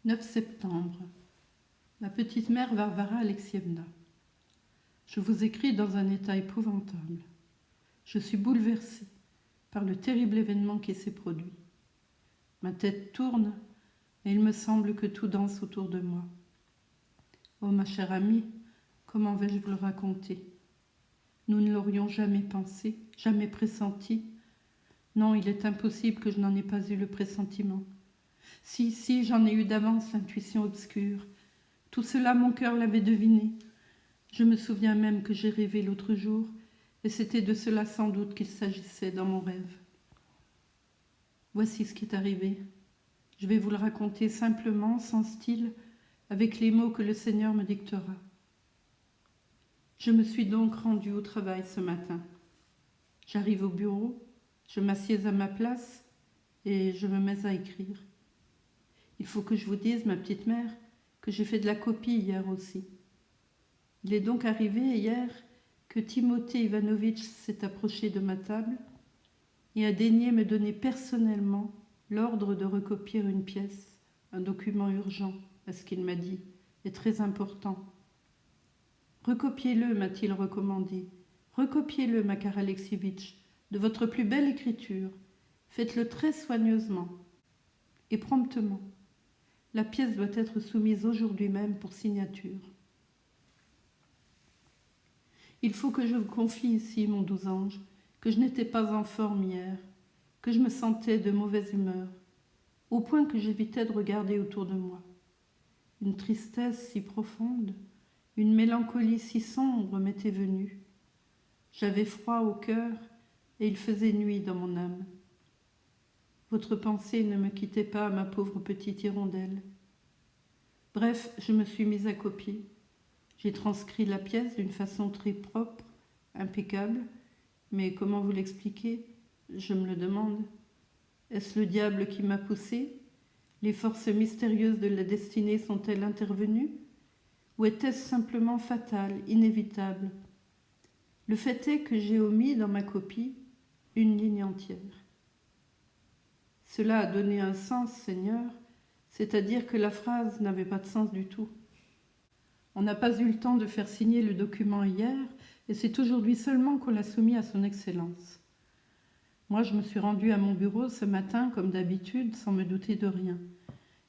9 septembre. Ma petite mère Varvara Alexievna. Je vous écris dans un état épouvantable. Je suis bouleversée par le terrible événement qui s'est produit. Ma tête tourne et il me semble que tout danse autour de moi. Oh ma chère amie, comment vais-je vous le raconter? Nous ne l'aurions jamais pensé, jamais pressenti. Non, il est impossible que je n'en ai pas eu le pressentiment. Si, j'en ai eu d'avance l'intuition obscure. Tout cela, mon cœur l'avait deviné. Je me souviens même que j'ai rêvé l'autre jour, et c'était de cela sans doute qu'il s'agissait dans mon rêve. Voici ce qui est arrivé. Je vais vous le raconter simplement, sans style, avec les mots que le Seigneur me dictera. Je me suis donc rendue au travail ce matin. J'arrive au bureau, je m'assieds à ma place et je me mets à écrire. Il faut que je vous dise, ma petite mère, que j'ai fait de la copie hier aussi. Il est donc arrivé hier que Timothée Ivanovitch s'est approché de ma table et a daigné me donner personnellement l'ordre de recopier une pièce, un document urgent, à ce qu'il m'a dit, et très important. Recopiez-le, m'a-t-il recommandé. Recopiez-le, Makar Alexievitch, de votre plus belle écriture. Faites-le très soigneusement et promptement. La pièce doit être soumise aujourd'hui même pour signature. Il faut que je vous confie ici, mon doux ange, que je n'étais pas en forme hier, que je me sentais de mauvaise humeur, au point que j'évitais de regarder autour de moi. Une tristesse si profonde, une mélancolie si sombre m'était venue. J'avais froid au cœur et il faisait nuit dans mon âme. Votre pensée ne me quittait pas, ma pauvre petite hirondelle. Bref, je me suis mise à copier. J'ai transcrit la pièce d'une façon très propre, impeccable, mais comment vous l'expliquer? Je me le demande. Est-ce le diable qui m'a poussée? Les forces mystérieuses de la destinée sont-elles intervenues? Ou était-ce simplement fatal, inévitable? Le fait est que j'ai omis dans ma copie une ligne entière. Cela a donné un sens, Seigneur, c'est-à-dire que la phrase n'avait pas de sens du tout. On n'a pas eu le temps de faire signer le document hier, et c'est aujourd'hui seulement qu'on l'a soumis à son Excellence. Moi, je me suis rendue à mon bureau ce matin, comme d'habitude, sans me douter de rien,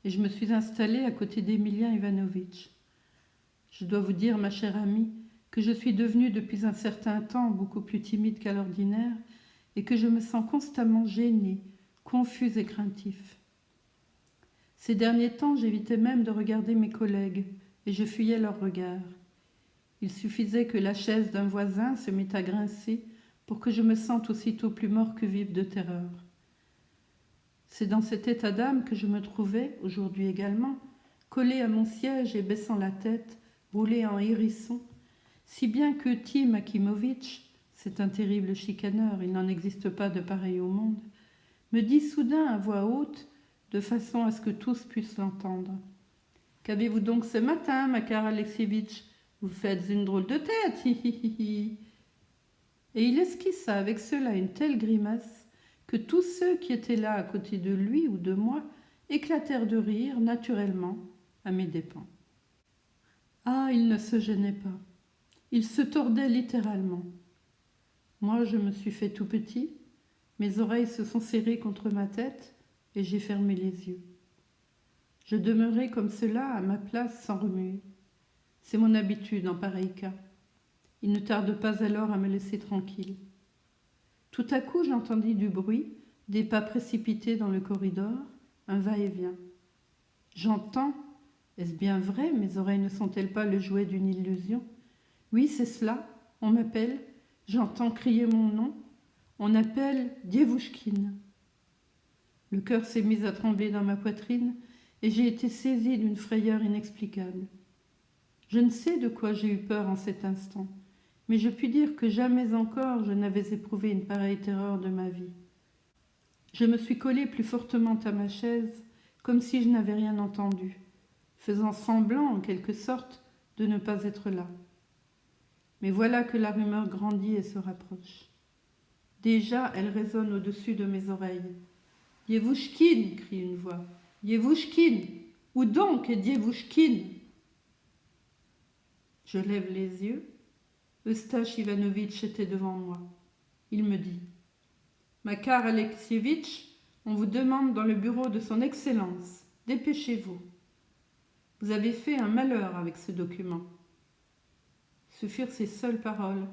et je me suis installée à côté d'Emilien Ivanovitch. Je dois vous dire, ma chère amie, que je suis devenue depuis un certain temps beaucoup plus timide qu'à l'ordinaire, et que je me sens constamment gênée, confuse et craintif. Ces derniers temps, j'évitais même de regarder mes collègues, et je fuyais leurs regards. Il suffisait que la chaise d'un voisin se mît à grincer pour que je me sente aussitôt plus mort que vive de terreur. C'est dans cet état d'âme que je me trouvais, aujourd'hui également, collée à mon siège et baissant la tête, roulée en hérisson, si bien que Tim Akimovitch, c'est un terrible chicaneur, il n'en existe pas de pareil au monde, me dit soudain à voix haute, de façon à ce que tous puissent l'entendre. « Qu'avez-vous donc ce matin, Makar Alexievitch? Vous faites une drôle de tête, hi hi hi hi !» Et il esquissa avec cela une telle grimace que tous ceux qui étaient là à côté de lui ou de moi éclatèrent de rire naturellement à mes dépens. Ah, il ne se gênait pas. Il se tordait littéralement. Moi, je me suis fait tout petit, mes oreilles se sont serrées contre ma tête et j'ai fermé les yeux. Je demeurai comme cela à ma place sans remuer. C'est mon habitude en pareil cas. Il ne tarde pas alors à me laisser tranquille. Tout à coup, j'entendis du bruit, des pas précipités dans le corridor, un va-et-vient. J'entends, est-ce bien vrai? Mes oreilles ne sont-elles pas le jouet d'une illusion? Oui, c'est cela, on m'appelle, j'entends crier mon nom, on appelle Dievouchkine. Le cœur s'est mis à trembler dans ma poitrine et j'ai été saisie d'une frayeur inexplicable. Je ne sais de quoi j'ai eu peur en cet instant, mais je puis dire que jamais encore je n'avais éprouvé une pareille terreur de ma vie. Je me suis collée plus fortement à ma chaise, comme si je n'avais rien entendu, faisant semblant, en quelque sorte, de ne pas être là. Mais voilà que la rumeur grandit et se rapproche. Déjà, elle résonne au-dessus de mes oreilles. « Dievouchkine !» crie une voix. « Dievouchkine ! Où donc est Dievouchkine ?» Je lève les yeux. Eustache Ivanovitch était devant moi. Il me dit « Makar Alexievitch, on vous demande dans le bureau de son Excellence. Dépêchez-vous. Vous avez fait un malheur avec ce document. » Ce furent ses seules paroles.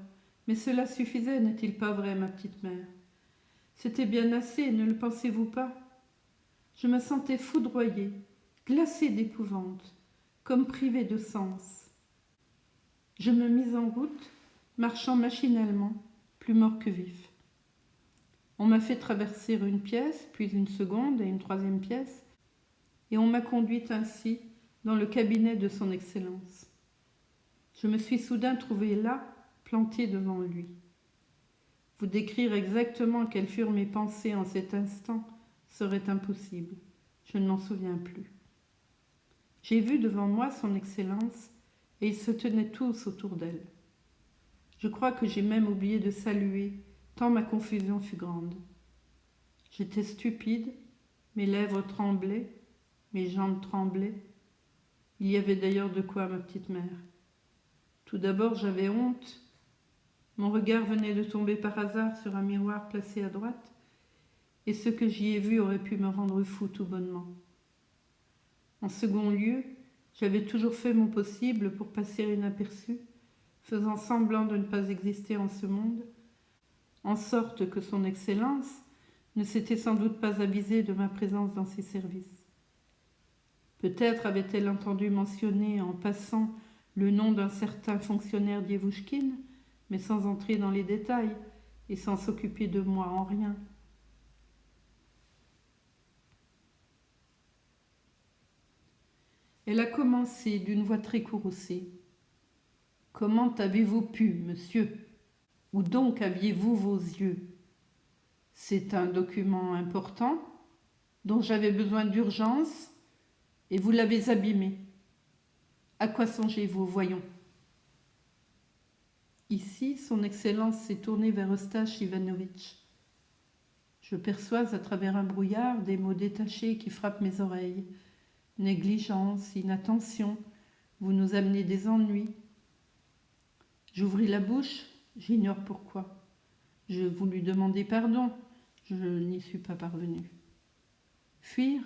Mais cela suffisait, n'est-il pas vrai, ma petite mère? C'était bien assez, ne le pensez-vous pas? Je me sentais foudroyée, glacée d'épouvante, comme privée de sens. Je me mis en route, marchant machinalement, plus mort que vif. On m'a fait traverser une pièce, puis une seconde et une troisième pièce, et on m'a conduite ainsi dans le cabinet de son Excellence. Je me suis soudain trouvée là, plantée devant lui. Vous décrire exactement quelles furent mes pensées en cet instant serait impossible. Je ne m'en souviens plus. J'ai vu devant moi son Excellence, et ils se tenaient tous autour d'elle. Je crois que j'ai même oublié de saluer, tant ma confusion fut grande. J'étais stupide, mes lèvres tremblaient, mes jambes tremblaient. Il y avait d'ailleurs de quoi, ma petite mère. Tout d'abord, j'avais honte. Mon regard venait de tomber par hasard sur un miroir placé à droite, et ce que j'y ai vu aurait pu me rendre fou tout bonnement. En second lieu, j'avais toujours fait mon possible pour passer inaperçue, faisant semblant de ne pas exister en ce monde, en sorte que son Excellence ne s'était sans doute pas avisée de ma présence dans ses services. Peut-être avait-elle entendu mentionner en passant le nom d'un certain fonctionnaire Dievouchkine, mais sans entrer dans les détails et sans s'occuper de moi en rien. Elle a commencé d'une voix très courroucée. « Comment avez-vous pu, monsieur? Où donc aviez-vous vos yeux? C'est un document important dont j'avais besoin d'urgence et vous l'avez abîmé. À quoi songez-vous, voyons ?» Ici, son Excellence s'est tournée vers Eustache Ivanovitch. Je perçois à travers un brouillard des mots détachés qui frappent mes oreilles. Négligence, inattention, vous nous amenez des ennuis. J'ouvris la bouche, j'ignore pourquoi. Je voulus demander pardon, je n'y suis pas parvenue. Fuir,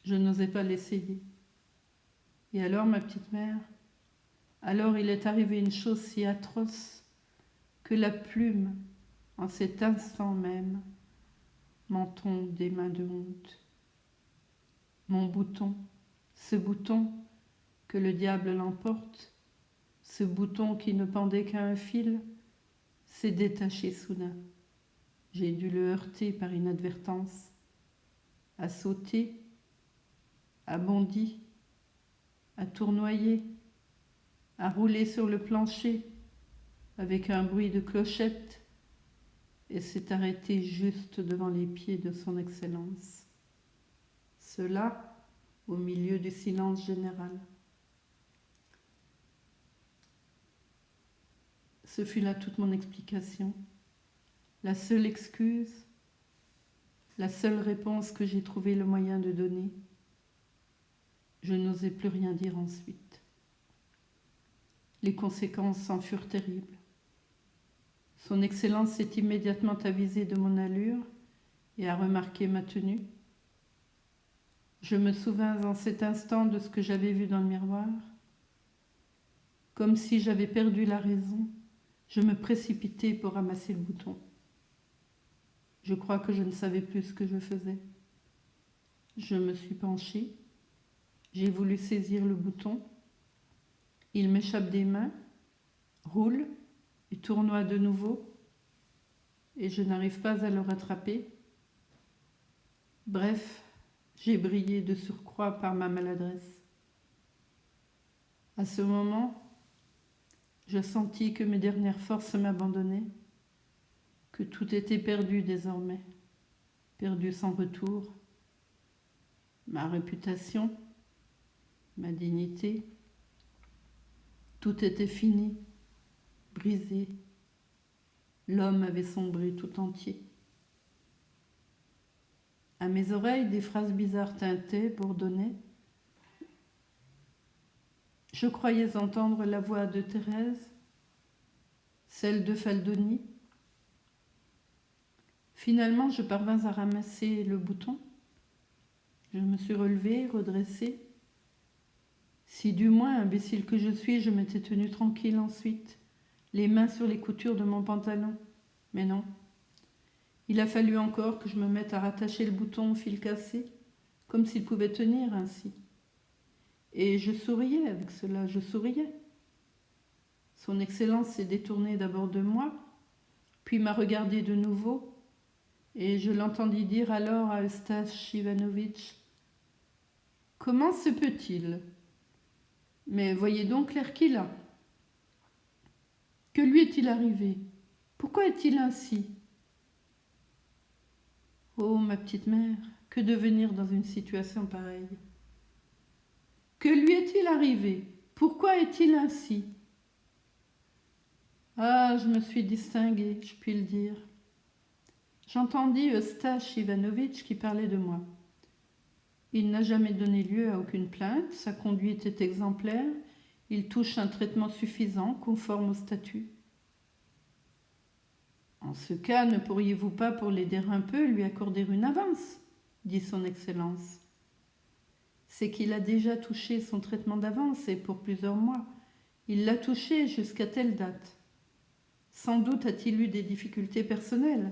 je n'osais pas l'essayer. Et alors, ma petite mère, alors il est arrivé une chose si atroce que la plume, en cet instant même, m'en tombe des mains de honte. Mon bouton, ce bouton que le diable l'emporte, ce bouton qui ne pendait qu'à un fil, s'est détaché soudain. J'ai dû le heurter par inadvertance, a sauté, a bondi, a tournoyé, a roulé sur le plancher avec un bruit de clochette et s'est arrêté juste devant les pieds de son Excellence. Cela au milieu du silence général. Ce fut là toute mon explication, la seule excuse, la seule réponse que j'ai trouvé le moyen de donner. Je n'osais plus rien dire ensuite. Les conséquences en furent terribles. Son Excellence s'est immédiatement avisée de mon allure et a remarqué ma tenue. Je me souvins en cet instant de ce que j'avais vu dans le miroir. Comme si j'avais perdu la raison, je me précipitai pour ramasser le bouton. Je crois que je ne savais plus ce que je faisais. Je me suis penchée, j'ai voulu saisir le bouton. Il m'échappe des mains, roule et tournoie de nouveau, et je n'arrive pas à le rattraper. Bref, j'ai brillé de surcroît par ma maladresse. À ce moment, je sentis que mes dernières forces m'abandonnaient, que tout était perdu désormais, perdu sans retour. Ma réputation, ma dignité, tout était fini, brisé. L'homme avait sombré tout entier. À mes oreilles, des phrases bizarres tintaient, bourdonnaient. Je croyais entendre la voix de Thérèse, celle de Faldoni. Finalement, je parvins à ramasser le bouton. Je me suis relevée, redressée. Si du moins, imbécile que je suis, je m'étais tenue tranquille ensuite, les mains sur les coutures de mon pantalon. Mais non. Il a fallu encore que je me mette à rattacher le bouton au fil cassé, comme s'il pouvait tenir ainsi. Et je souriais avec cela, je souriais. Son Excellence s'est détournée d'abord de moi, puis m'a regardé de nouveau, et je l'entendis dire alors à Eustache Ivanovitch: « Comment se peut-il ? Mais voyez donc l'air qu'il a. Que lui est-il arrivé ? Pourquoi est-il ainsi ? Oh, ma petite mère, que devenir dans une situation pareille ? Que lui est-il arrivé ? Pourquoi est-il ainsi ? Ah, je me suis distinguée, je puis le dire. J'entendis Eustache Ivanovitch qui parlait de moi. Il n'a jamais donné lieu à aucune plainte, sa conduite est exemplaire, il touche un traitement suffisant, conforme au statut. En ce cas, ne pourriez-vous pas, pour l'aider un peu, lui accorder une avance ? Dit son Excellence. C'est qu'il a déjà touché son traitement d'avance, et pour plusieurs mois. Il l'a touché jusqu'à telle date. Sans doute a-t-il eu des difficultés personnelles,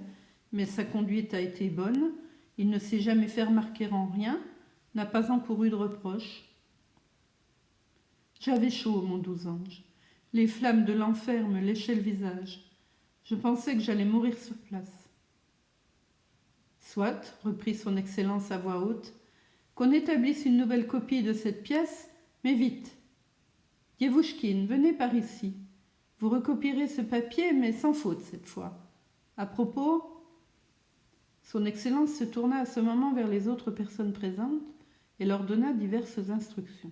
mais sa conduite a été bonne, il ne s'est jamais fait remarquer en rien, n'a pas encouru de reproches. J'avais chaud, mon doux ange. Les flammes de l'enfer me léchaient le visage. Je pensais que j'allais mourir sur place. Soit, reprit son Excellence à voix haute, qu'on établisse une nouvelle copie de cette pièce, mais vite. Dievouchkine, venez par ici. Vous recopierez ce papier, mais sans faute cette fois. À propos, son Excellence se tourna à ce moment vers les autres personnes présentes et leur donna diverses instructions.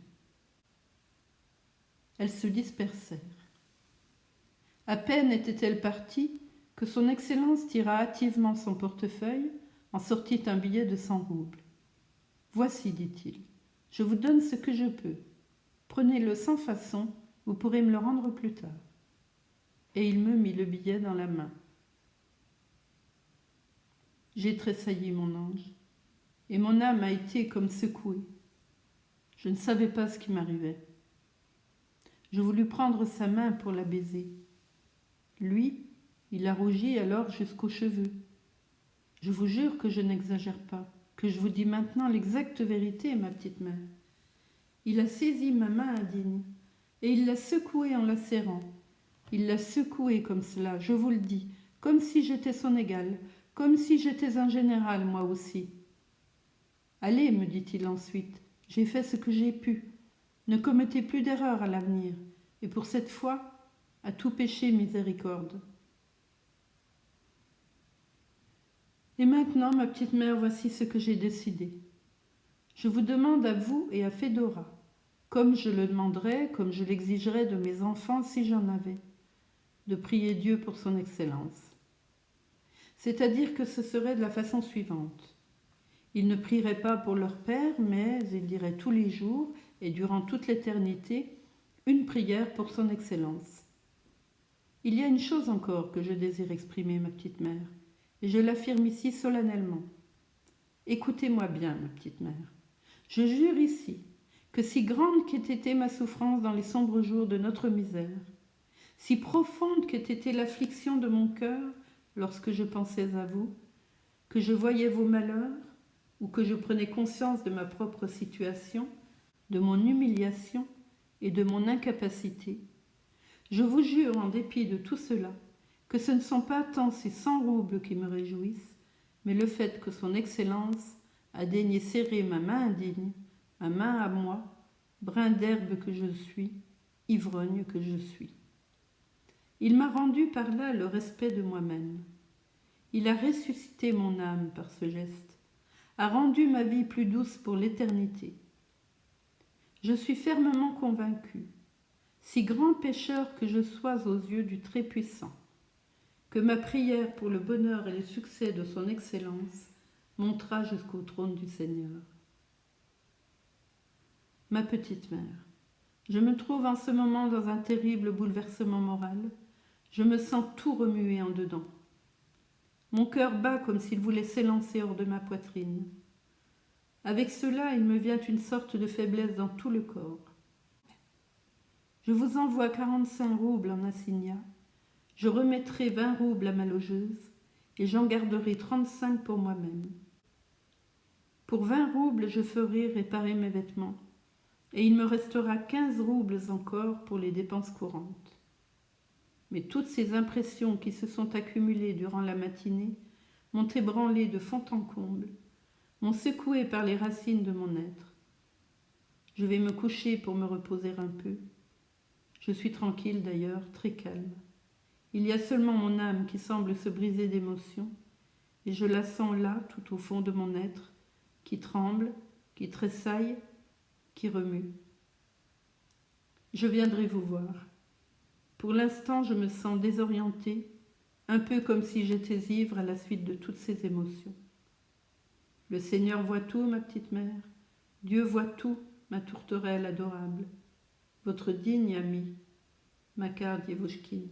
Elles se dispersèrent. À peine était-elle partie que son Excellence tira hâtivement son portefeuille, en sortit un billet de 100 roubles. « Voici, dit-il, je vous donne ce que je peux. Prenez-le sans façon, vous pourrez me le rendre plus tard. » Et il me mit le billet dans la main. J'ai tressailli, mon ange, et mon âme a été comme secouée. Je ne savais pas ce qui m'arrivait. Je voulus prendre sa main pour la baiser. Lui, il a rougi alors jusqu'aux cheveux. Je vous jure que je n'exagère pas, que je vous dis maintenant l'exacte vérité, ma petite mère. Il a saisi ma main indigne, et il l'a secouée en la serrant. Il l'a secouée comme cela, je vous le dis, comme si j'étais son égal, comme si j'étais un général, moi aussi. « Allez, me dit-il ensuite, j'ai fait ce que j'ai pu. Ne commettez plus d'erreur à l'avenir, et pour cette fois, à tout péché miséricorde. » Et maintenant, ma petite mère, voici ce que j'ai décidé. Je vous demande à vous et à Fédora, comme je le demanderais, comme je l'exigerais de mes enfants si j'en avais, de prier Dieu pour son Excellence. C'est-à-dire que ce serait de la façon suivante. Ils ne prieraient pas pour leur Père, mais ils diraient tous les jours et durant toute l'éternité une prière pour son Excellence. Il y a une chose encore que je désire exprimer, ma petite mère, et je l'affirme ici solennellement. Écoutez-moi bien, ma petite mère. Je jure ici que si grande qu'ait été ma souffrance dans les sombres jours de notre misère, si profonde qu'ait été l'affliction de mon cœur lorsque je pensais à vous, que je voyais vos malheurs, ou que je prenais conscience de ma propre situation, de mon humiliation et de mon incapacité, je vous jure, en dépit de tout cela, que ce ne sont pas tant ces 100 roubles qui me réjouissent, mais le fait que son Excellence a daigné serrer ma main indigne, ma main à moi, brin d'herbe que je suis, ivrogne que je suis. Il m'a rendu par là le respect de moi-même. Il a ressuscité mon âme par ce geste, a rendu ma vie plus douce pour l'éternité. Je suis fermement convaincue, si grand pécheur que je sois aux yeux du Très-Puissant, que ma prière pour le bonheur et le succès de son Excellence montera jusqu'au trône du Seigneur. Ma petite mère, Je me trouve en ce moment dans un terrible bouleversement moral. Je me sens tout remuer en dedans. Mon cœur bat comme s'il voulait s'élancer hors de ma poitrine. Avec cela, il me vient une sorte de faiblesse dans tout le corps. Je vous envoie 45 roubles en assignat. Je remettrai 20 roubles à ma logeuse et j'en garderai 35 pour moi-même. Pour 20 roubles, je ferai réparer mes vêtements et il me restera 15 roubles encore pour les dépenses courantes. Mais toutes ces impressions qui se sont accumulées durant la matinée m'ont ébranlé de fond en comble, m'ont secoué par les racines de mon être. Je vais me coucher pour me reposer un peu. Je suis tranquille d'ailleurs, très calme. Il y a seulement mon âme qui semble se briser d'émotion, et je la sens là, tout au fond de mon être, qui tremble, qui tressaille, qui remue. Je viendrai vous voir. Pour l'instant, je me sens désorientée, un peu comme si j'étais ivre à la suite de toutes ces émotions. Le Seigneur voit tout, ma petite mère. Dieu voit tout, ma tourterelle adorable. Votre digne amie, Makar Dievouchkine.